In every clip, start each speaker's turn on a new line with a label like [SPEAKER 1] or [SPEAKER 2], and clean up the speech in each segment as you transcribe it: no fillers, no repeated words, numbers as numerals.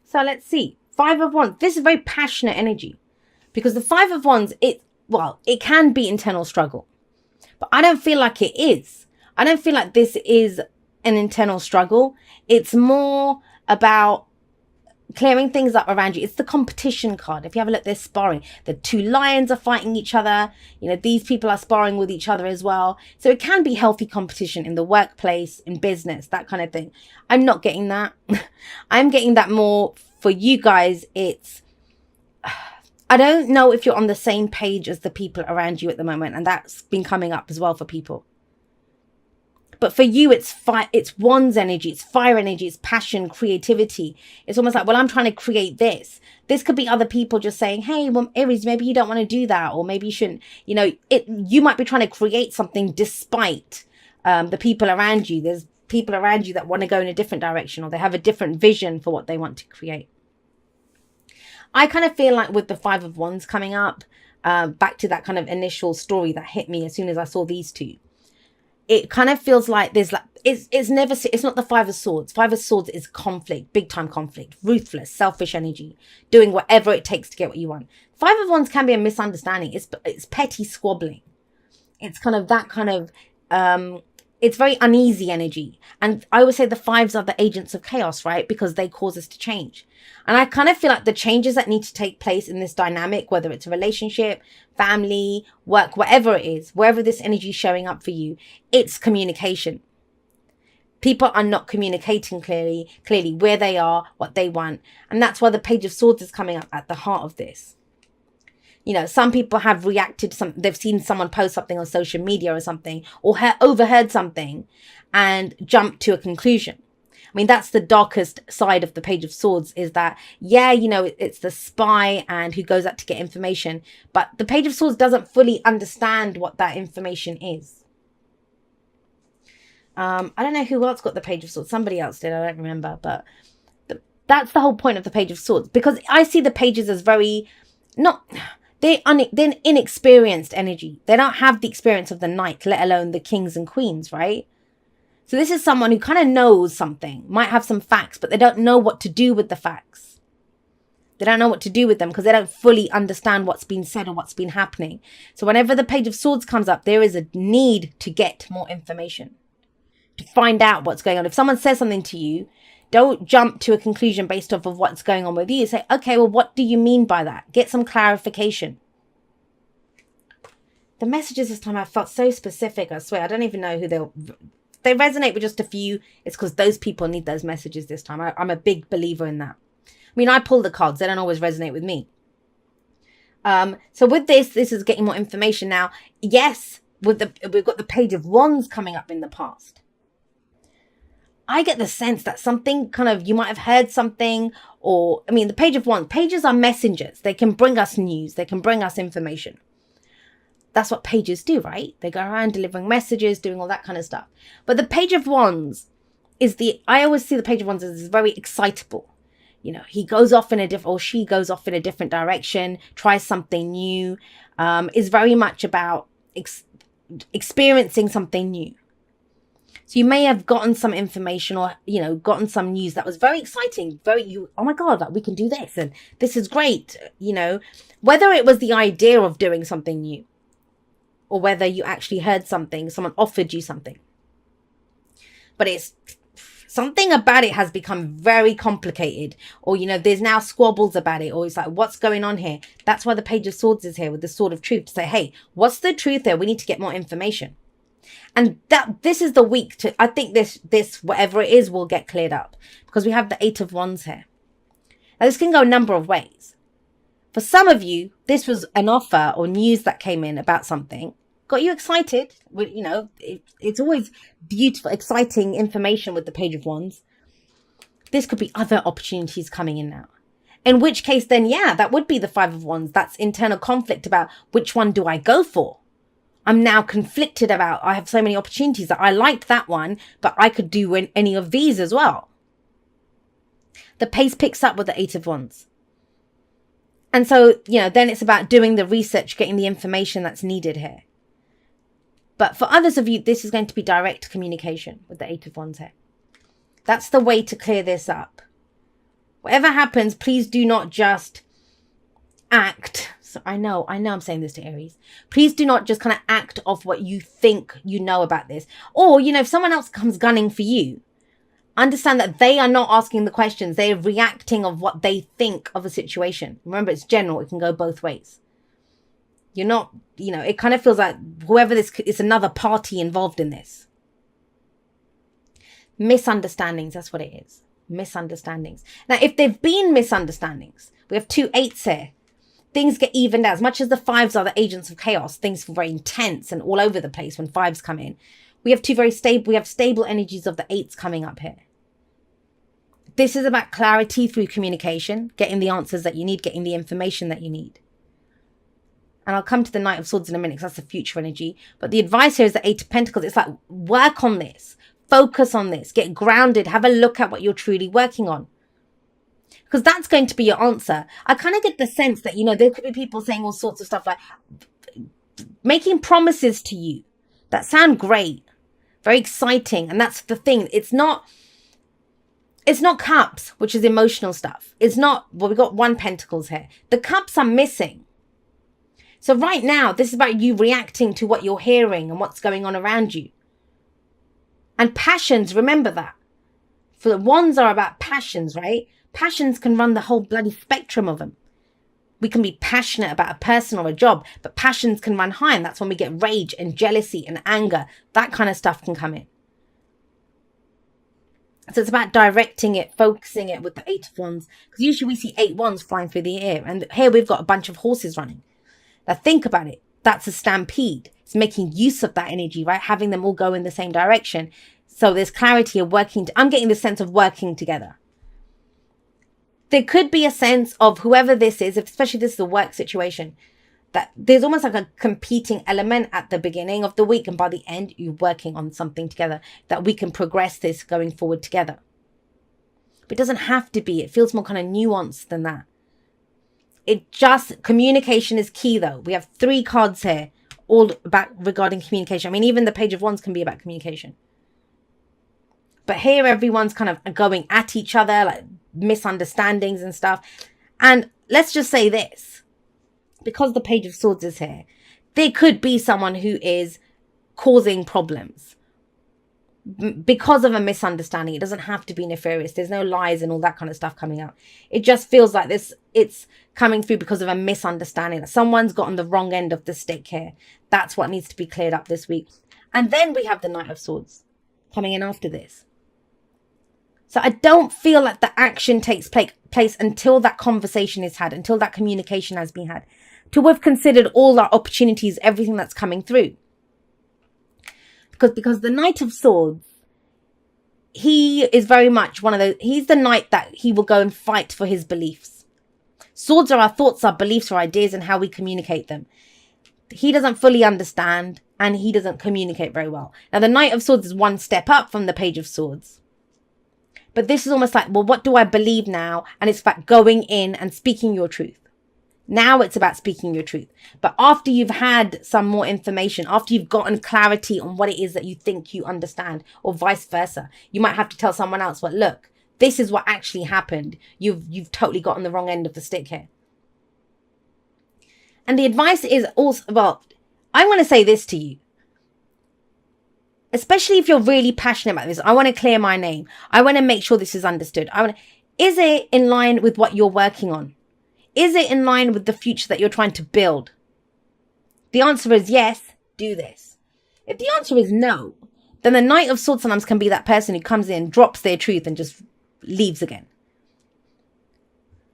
[SPEAKER 1] So let's see. Five of Wands. This is very passionate energy, because the Five of Wands, it can be internal struggle, but I don't feel like it is. I don't feel like this is an internal struggle. It's more about clearing things up around you. It's the competition card. If you have a look, they're sparring. The two lions are fighting each other. You know, these people are sparring with each other as well. So it can be healthy competition in the workplace, in business, that kind of thing. I'm not getting that. I'm getting that more for you guys. It's, I don't know if you're on the same page as the people around you at the moment. And that's been coming up as well for people. But for you, it's Wands energy, it's fire energy, it's passion, creativity. It's almost like, well, I'm trying to create this. This could be other people just saying, hey, well, Aries, maybe you don't want to do that. Or maybe you shouldn't, you know, you might be trying to create something despite the people around you. There's people around you that want to go in a different direction, or they have a different vision for what they want to create. I kind of feel like with the Five of Wands coming up, back to that kind of initial story that hit me as soon as I saw these two. It kind of feels like there's like, it's not the Five of Swords. Five of Swords is conflict, big time conflict, ruthless, selfish energy, doing whatever it takes to get what you want. Five of Wands can be a misunderstanding. It's petty squabbling. It's kind of that kind of, it's very uneasy energy. And I always say the fives are the agents of chaos, right? Because they cause us to change. And I kind of feel like the changes that need to take place in this dynamic, whether it's a relationship, family, work, whatever it is, wherever this energy is showing up for you, it's communication. People are not communicating clearly where they are, what they want. And that's why the Page of Swords is coming up at the heart of this. You know, some people have reacted, they've seen someone post something on social media or something, or overheard something and jumped to a conclusion. I mean, that's the darkest side of the Page of Swords, is that, yeah, you know, it's the spy and who goes out to get information. But the Page of Swords doesn't fully understand what that information is. I don't know who else got the Page of Swords. Somebody else did. I don't remember. But that's the whole point of the Page of Swords. Because I see the pages as very, they're inexperienced energy. They don't have the experience of the knight, let alone the kings and queens, right? So this is someone who kind of knows something, might have some facts, but they don't know what to do with the facts. They don't know what to do with them because they don't fully understand what's been said or what's been happening. So whenever the Page of Swords comes up, there is a need to get more information, to find out what's going on. If someone says something to you, don't jump to a conclusion based off of what's going on with you. Say, okay, well, what do you mean by that? Get some clarification. The messages this time I felt so specific, I swear. I don't even know who they resonate with just a few. It's because those people need those messages this time. I'm a big believer in that. I mean, I pull the cards. They don't always resonate with me. So with this is getting more information now. Yes, we've got the Page of Wands coming up in the past. I get the sense that something kind of, you might have heard something, or, I mean, the Page of Wands, pages are messengers. They can bring us news. They can bring us information. That's what pages do, right? They go around delivering messages, doing all that kind of stuff. But the Page of Wands I always see the Page of Wands as very excitable. You know, he goes off in a different, or she goes off in a different direction, tries something new, is very much about experiencing something new. So you may have gotten some information, or, you know, gotten some news that was very exciting, oh my God, like, we can do this and this is great. You know, whether it was the idea of doing something new, or whether you actually heard something, someone offered you something. But it's something about it has become very complicated, or, you know, there's now squabbles about it, or it's like, what's going on here? That's why the Page of Swords is here with the Sword of Truth, to say, hey, what's the truth there? We need to get more information. And this is the week to, I think this, whatever it is, will get cleared up, because we have the Eight of Wands here. Now, this can go a number of ways. For some of you, this was an offer or news that came in about something, got you excited. You know, it's always beautiful, exciting information with the Page of Wands. This could be other opportunities coming in now. In which case, then, yeah, that would be the Five of Wands. That's internal conflict about which one do I go for? I'm now conflicted about, I have so many opportunities that I liked that one, but I could do any of these as well. The pace picks up with the Eight of Wands. And so, you know, then it's about doing the research, getting the information that's needed here. But for others of you, this is going to be direct communication with the Eight of Wands here. That's the way to clear this up. Whatever happens, please do not just act. So I know I'm saying this to Aries. Please do not just kind of act off what you think you know about this. Or, if someone else comes gunning for you, understand that they are not asking the questions. They are reacting of what they think of a situation. Remember, it's general. It can go both ways. You're not, it kind of feels like whoever this is, another party involved in this. Misunderstandings, that's what it is. Misunderstandings. Now, if there've been misunderstandings, we have 2 8s here. Things get evened out. As much as the 5s are the agents of chaos, things feel very intense and all over the place when 5s come in. We have stable energies of the 8s coming up here. This is about clarity through communication, getting the answers that you need, getting the information that you need. And I'll come to the Knight of Swords in a minute because that's the future energy. But the advice here is the 8 of Pentacles. It's like, work on this. Focus on this. Get grounded. Have a look at what you're truly working on. Because that's going to be your answer. I kind of get the sense that, there could be people saying all sorts of stuff like making promises to you that sound great, very exciting. And that's the thing. It's not cups, which is emotional stuff. It's not, we got 1 Pentacles here. The cups are missing. So right now, this is about you reacting to what you're hearing and what's going on around you. And passions, remember that. For the wands are about passions, right? Passions can run the whole bloody spectrum of them. We can be passionate about a person or a job, but passions can run high, and that's when we get rage and jealousy and anger. That kind of stuff can come in. So it's about directing it, focusing it with the 8 of Wands. Because usually we see 8 wands flying through the air. And here we've got a bunch of horses running. Now think about it. That's a stampede. It's making use of that energy, right? Having them all go in the same direction. So there's clarity of working. I'm getting the sense of working together. There could be a sense of whoever this is, especially if this is a work situation, that there's almost like a competing element at the beginning of the week. And by the end, you're working on something together that we can progress this going forward together. But it doesn't have to be. It feels more kind of nuanced than that. Communication is key though. We have 3 cards here, all about regarding communication. I mean, even the Page of Wands can be about communication. But here everyone's kind of going at each other, like misunderstandings and stuff. And let's just say this, because the Page of Swords is here, there could be someone who is causing problems because of a misunderstanding. It doesn't have to be nefarious. There's no lies and all that kind of stuff coming out. It just feels like it's coming through because of a misunderstanding. Someone's gotten the wrong end of the stick here. That's what needs to be cleared up this week. And then we have the Knight of Swords coming in after this. So I don't feel like the action takes place until that conversation is had, until that communication has been had, till we've considered all our opportunities, everything that's coming through. Because the Knight of Swords, he is very much one of those, he's the knight that he will go and fight for his beliefs. Swords are our thoughts, our beliefs, our ideas, and how we communicate them. He doesn't fully understand, and he doesn't communicate very well. Now, the Knight of Swords is one step up from the Page of Swords. But this is almost like, well, what do I believe now? And it's about going in and speaking your truth. Now it's about speaking your truth. But after you've had some more information, after you've gotten clarity on what it is that you think you understand, or vice versa, you might have to tell someone else, well, look, this is what actually happened. You've totally gotten the wrong end of the stick here. And the advice is also, well, I want to say this to you. Especially if you're really passionate about this, I want to clear my name. I want to make sure this is understood. Is it in line with what you're working on? Is it in line with the future that you're trying to build? The answer is yes, do this. If the answer is no, then the Knight of Swords sometimes can be that person who comes in, drops their truth and just leaves again.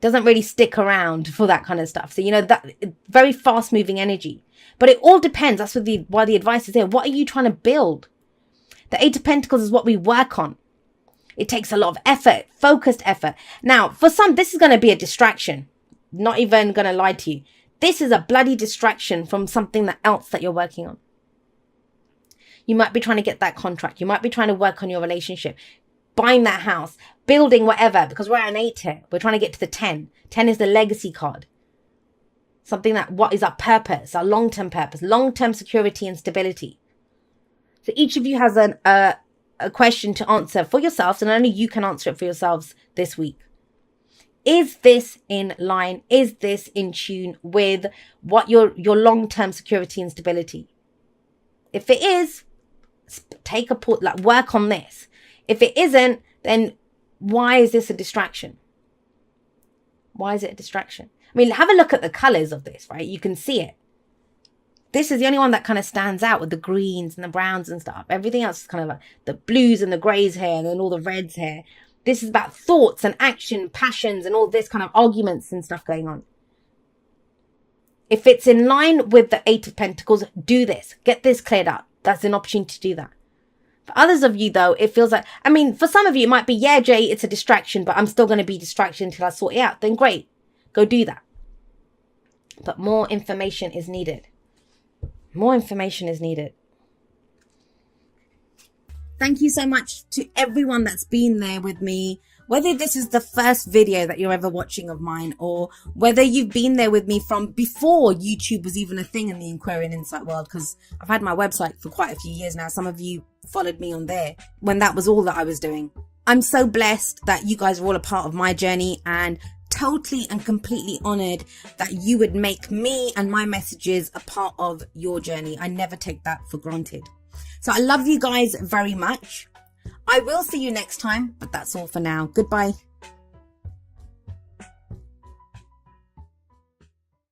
[SPEAKER 1] Doesn't really stick around for that kind of stuff. So, that very fast moving energy. But it all depends. That's why the advice is here. What are you trying to build? The 8 of Pentacles is what we work on. It takes a lot of effort, focused effort. Now, for some, this is going to be a distraction. Not even going to lie to you. This is a bloody distraction from something else that you're working on. You might be trying to get that contract. You might be trying to work on your relationship, buying that house, building whatever, because we're at an 8 here. We're trying to get to the 10. 10 is the legacy card. Something what is our purpose, our long-term purpose, long-term security and stability. So each of you has a question to answer for yourselves, and only you can answer it for yourselves this week. Is this in line? Is this in tune with what your long-term security and stability? If it is, take a pause, like work on this. If it isn't, then why is this a distraction? Why is it a distraction? I mean, have a look at the colors of this, right? You can see it. This is the only one that kind of stands out with the greens and the browns and stuff. Everything else is kind of like the blues and the grays here and then all the reds here. This is about thoughts and action, passions and all this kind of arguments and stuff going on. If it's in line with the 8 of Pentacles, do this. Get this cleared up. That's an opportunity to do that. For others of you, though, it feels like, I mean, for some of you, it might be, yeah, Jay, it's a distraction, but I'm still going to be distracted until I sort it out. Then great. Go do that. But more information is needed. More information is needed. Thank you so much to everyone that's been there with me. Whether this is the first video that you're ever watching of mine, or whether you've been there with me from before YouTube was even a thing in the Aquarian Insight world, because I've had my website for quite a few years now. Some of you followed me on there when that was all that I was doing. I'm so blessed that you guys are all a part of my journey, and totally and completely honored that you would make me and my messages a part of your journey. I never take that for granted. So I love you guys very much. I will see you next time, but that's all for now. Goodbye.